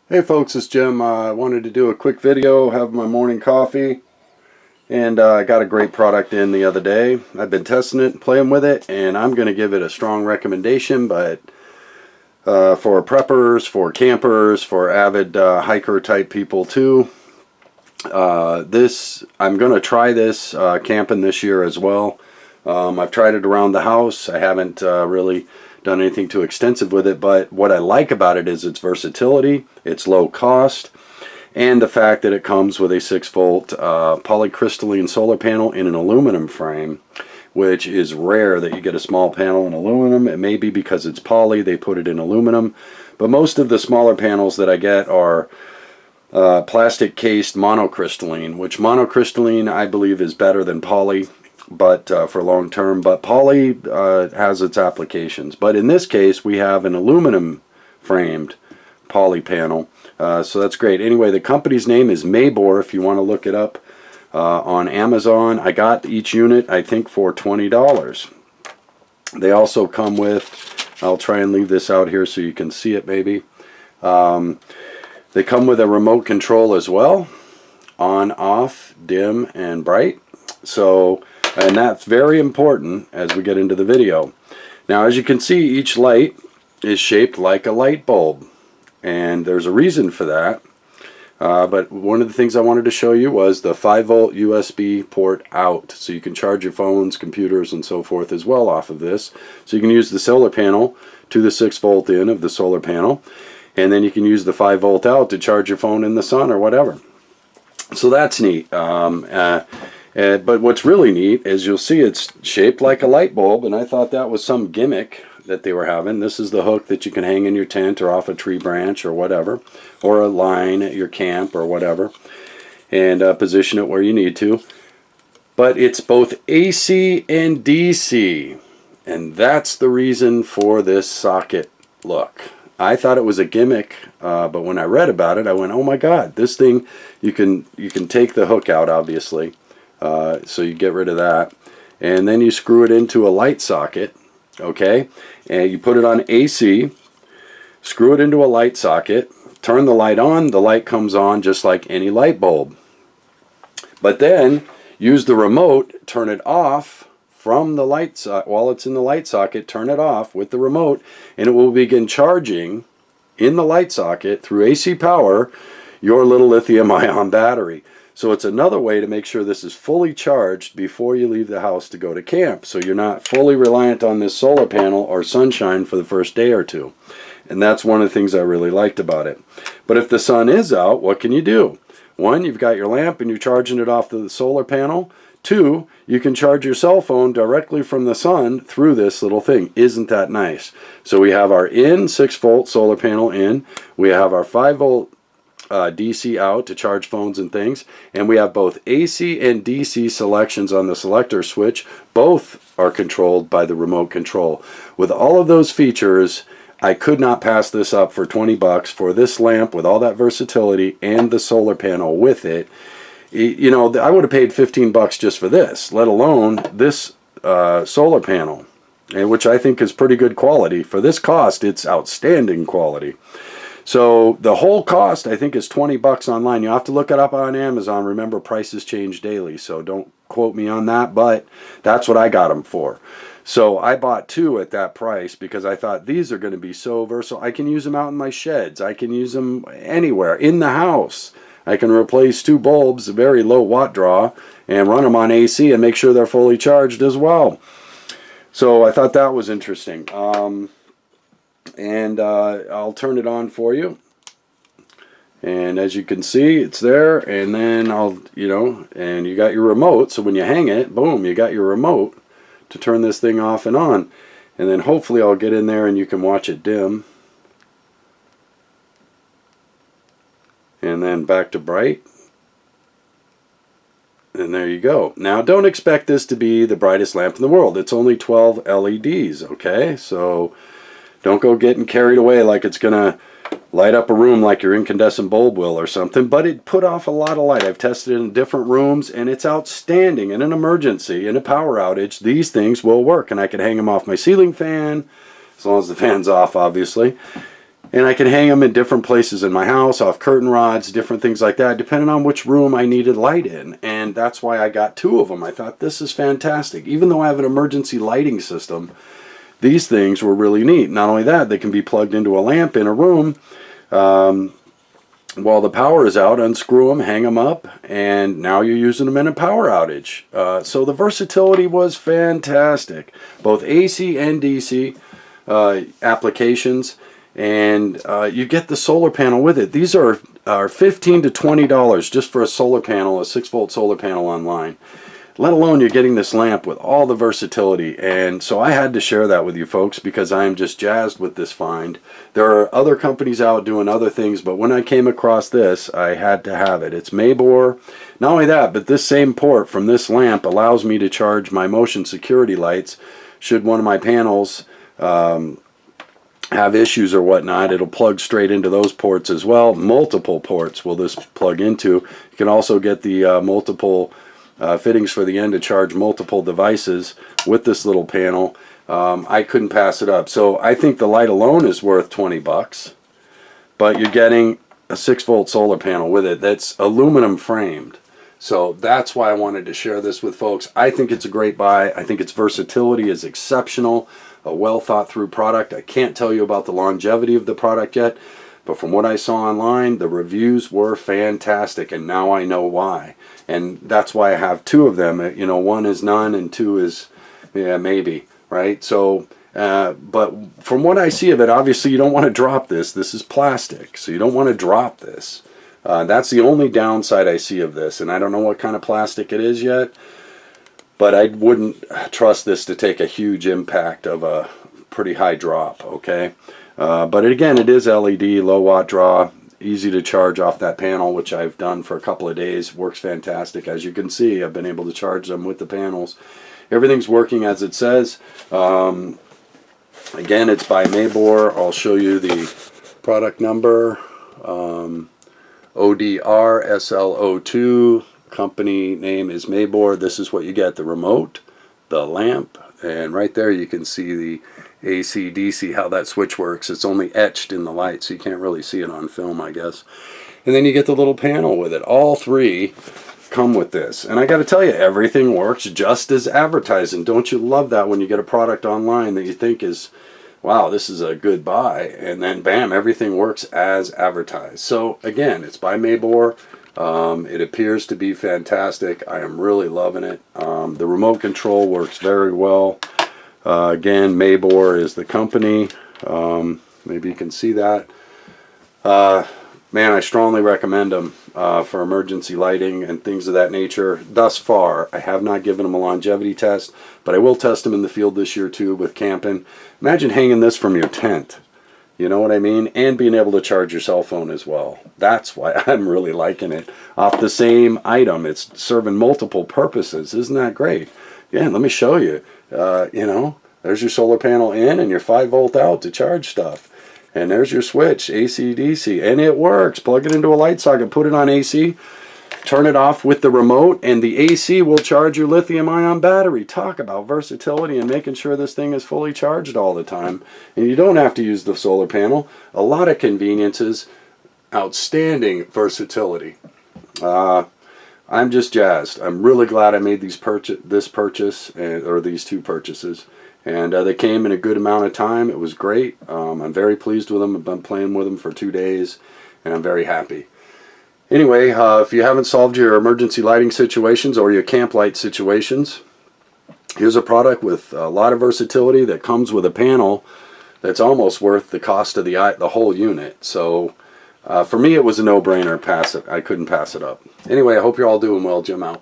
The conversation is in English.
Hey folks, it's Jim. I wanted to do a quick video, have my morning coffee, and I got a great product in the other day. I've been testing it, playing with it, and I'm going to give it a strong recommendation, but for preppers, for campers, for avid hiker type people too. I'm going to try this camping this year as well. I've tried it around the house. I haven't really done anything too extensive with it, but what I like about it is its versatility, its low cost, and the fact that it comes with a 6-volt polycrystalline solar panel in an aluminum frame, which is rare that you get a small panel in aluminum. It may be because it's poly, they put it in aluminum, but most of the smaller panels that I get are plastic cased monocrystalline, which monocrystalline I believe is better than poly, but for long term. But poly has its applications. But in this case, we have an aluminum framed poly panel, so that's great. Anyway, the company's name is Mabor. If you want to look it up on Amazon, I got each unit I think for $20. They also come with, I'll try and leave this out here so you can see it maybe. They come with a remote control as well, on, off, dim, and bright. So, and that's very important as we get into the video. Now, as you can see, each light is shaped like a light bulb, and there's a reason for that. But one of the things I wanted to show you was the 5-volt USB port out, so you can charge your phones, computers, and so forth as well off of this. So you can use the solar panel to the 6-volt in of the solar panel, and then you can use the 5-volt out to charge your phone in the sun or whatever. So that's neat. But what's really neat is you'll see it's shaped like a light bulb, and I thought that was some gimmick that they were having. This is the hook that you can hang in your tent or off a tree branch or whatever, or a line at your camp or whatever, and position it where you need to. But it's both AC and DC, and that's the reason for this socket look. I thought it was a gimmick, but when I read about it, I went, "Oh my God! This thing, you can take the hook out, obviously, so you get rid of that, and then you screw it into a light socket, okay, and you put it on AC, screw it into a light socket, turn the light on, the light comes on just like any light bulb, but then use the remote, turn it off." From the light socket, while it's in the light socket, turn it off with the remote, and it will begin charging in the light socket through AC power your little lithium-ion battery. So it's another way to make sure this is fully charged before you leave the house to go to camp, so you're not fully reliant on this solar panel or sunshine for the first day or two. And that's one of the things I really liked about it. But if the sun is out, what can you do? One, you've got your lamp and you're charging it off the solar panel. Two, you can charge your cell phone directly from the sun through this little thing. Isn't that nice? So we have our 6-volt solar panel in. We have our 5-volt DC out to charge phones and things. And we have both AC and DC selections on the selector switch. Both are controlled by the remote control. With all of those features, I could not pass this up for $20 for this lamp with all that versatility and the solar panel with it. You know, I would have paid $15 just for this, let alone this solar panel, which I think is pretty good quality. For this cost, it's outstanding quality. So the whole cost, I think, is $20 online. You have to look it up on Amazon. Remember, prices change daily, so don't quote me on that, but that's what I got them for. So I bought two at that price because I thought these are going to be so versatile. I can use them out in my sheds. I can use them anywhere, in the house. I can replace 2 bulbs, a very low watt draw, and run them on AC and make sure they're fully charged as well. So I thought that was interesting. I'll turn it on for you. And as you can see, it's there. And then and you got your remote. So when you hang it, boom, you got your remote to turn this thing off and on. And then hopefully I'll get in there and you can watch it dim. And then back to bright, and there you go. Now don't expect this to be the brightest lamp in the world. It's only 12 LEDs, okay? So don't go getting carried away like it's gonna light up a room like your incandescent bulb will or something, but it put off a lot of light. I've tested it in different rooms, and it's outstanding. In an emergency, in a power outage, these things will work, and I can hang them off my ceiling fan, as long as the fan's off, obviously. And I can hang them in different places in my house, off curtain rods, different things like that, depending on which room I needed light in. And that's why I got 2 of them. I thought, this is fantastic. Even though I have an emergency lighting system, these things were really neat. Not only that, they can be plugged into a lamp in a room while the power is out. Unscrew them, hang them up, and now you're using them in a power outage. So the versatility was fantastic. Both AC and DC applications. And you get the solar panel with it. These are $15 to $20 just for a solar panel, a 6-volt solar panel online. Let alone you're getting this lamp with all the versatility. And so I had to share that with you folks because I am just jazzed with this find. There are other companies out doing other things, but when I came across this, I had to have it. It's Mabor. Not only that, but this same port from this lamp allows me to charge my motion security lights. Should one of my panels have issues or whatnot, it'll plug straight into those ports as well. Multiple ports will this plug into. You can also get the multiple fittings for the end to charge multiple devices with this little panel. I couldn't pass it up. So I think the light alone is worth 20 bucks, but you're getting a 6-volt solar panel with it that's aluminum framed. So that's why I wanted to share this with folks. I think it's a great buy. I think its versatility is exceptional. A well thought through product. I can't tell you about the longevity of the product yet, but from what I saw online, the reviews were fantastic, and now I know why. And that's why I have 2 of them. You know, 1 is none and 2 is, yeah, maybe, right? So, but from what I see of it, obviously you don't want to drop this. This is plastic, so you don't want to drop this. That's the only downside I see of this, and I don't know what kind of plastic it is yet. But I wouldn't trust this to take a huge impact of a pretty high drop, okay? But again, it is LED, low watt draw, easy to charge off that panel, which I've done for a couple of days. Works fantastic. As you can see, I've been able to charge them with the panels. Everything's working as it says. Again, it's by Mabor. I'll show you the product number. ODRSL02. Company name is Mabor. This is what you get: the remote, the lamp, and right there you can see the AC DC, how that switch works. It's only etched in the light, so you can't really see it on film, I guess. And then you get the little panel with it. All 3 come with this, and I got to tell you, everything works just as advertised. And don't you love that when you get a product online that you think is, wow, this is a good buy, and then bam, everything works as advertised. So again, it's by Mabor. It appears to be fantastic. I am really loving it. The remote control works very well. Again, Mabor is the company. Maybe you can see that. Man, I strongly recommend them for emergency lighting and things of that nature. Thus far, I have not given them a longevity test, but I will test them in the field this year too with camping. Imagine hanging this from your tent. You know what I mean? And being able to charge your cell phone as well. That's why I'm really liking it. Off the same item, it's serving multiple purposes. Isn't that great? Yeah, let me show you. You know, there's your solar panel in and your 5-volt out to charge stuff. And there's your switch, AC, DC. And it works. Plug it into a light socket, put it on AC, turn it off with the remote, and the AC will charge your lithium-ion battery. Talk about versatility and making sure this thing is fully charged all the time. And you don't have to use the solar panel. A lot of conveniences, outstanding versatility. I'm just jazzed. I'm really glad I made this purchase, or these 2 purchases. And they came in a good amount of time. It was great. I'm very pleased with them. I've been playing with them for 2 days, and I'm very happy. Anyway, if you haven't solved your emergency lighting situations or your camp light situations, here's a product with a lot of versatility that comes with a panel that's almost worth the cost of the whole unit. So for me, it was a no-brainer. Pass it. I couldn't pass it up. Anyway, I hope you're all doing well. Jim out.